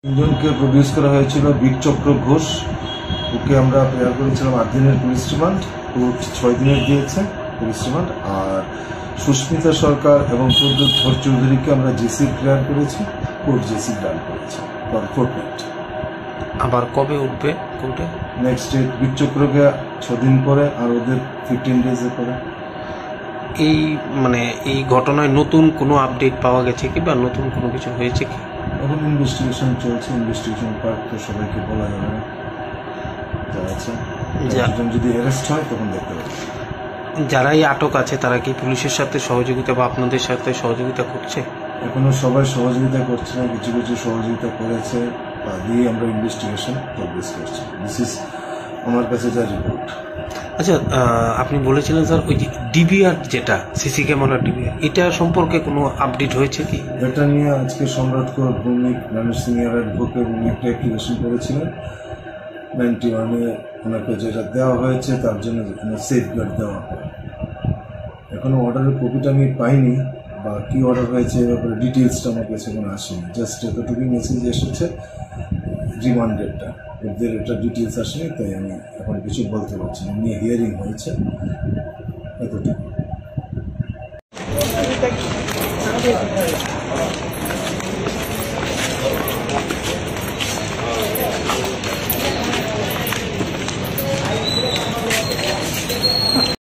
তিনজনকে প্রডিউস করা হয়েছিল। বীরচক্র ঘোষ, ওকে আমরা প্রেয়ার করেছিলাম 8 দিনের পুলিশ রিমান্ড, ও 6 দিনের দিয়েছে পুলিশ রিমান্ড। আর সুস্মিতা সরকার এবং প্রদ্যুৎ ধর চৌধুরীকে আমরা জেসি প্রেয়ার করেছি, কোর্ট জেসি গ্রান্ট করেছে ফোর্টনাইট। আবার কবে উঠবে কোর্টে? নেক্সট ডেট বীরচক্রকে 6 দিন পরে, আর ওদের 15 ডেজে পরে। এই ঘটনায় নতুন কোনো আপডেট পাওয়া গেছে কি, বা নতুন কোনো কিছু হয়েছে কি? এখন ইনভেস্টিগেশন চলছে, ইনভেস্টিগেশন পার্ট তো সবাইকে বলা যাবে না। যদি অ্যারেস্ট হয় তখন দেখতে পাবে। যারাই আটক আছে তারা কি পুলিশের সাথে সহযোগিতা বা আপনাদের সাথে সহযোগিতা করছে? এখনো সবাই সহযোগিতা করছে না, কিছু কিছু সহযোগিতা করেছে, তা দিয়ে আমরা ইনভেস্টিগেশন প্রোগ্রেস করছি। দিস ইজ আমার কাছে যা রিপোর্ট। আচ্ছা, আপনি বলেছিলেন স্যার ওই যে ডিবিআর, যেটা সিসি ক্যামেরা ডিবিআর, এটা সম্পর্কে কোনো আপডেট হয়েছে কি? এটা নিয়ে আজকে সম্রাট কর ভৌমিক ম্যানেজ সিনিয়র অ্যাডভোকেট উনি একটা অ্যাপ্লিকেশন করেছিলেন 91-এ। ওনাকে যেটা দেওয়া হয়েছে তার জন্য সেফগার্ড দেওয়া হয়। এখনো অর্ডারের কপিটা আমি পাইনি, বা কি অর্ডার হয়েছে এ ব্যাপারে ডিটেলসটা আমার কাছে কোনো আসেনি। জাস্ট এতটুকুই মেসেজ এসেছে রিমান্ডেডটা, ওদের এটা ডিটেলস আসেনি, তাই আমি এখন কিছু বলতে পারছি না। নিয়ে হিয়ারিং হয়েছে, এতটুকু।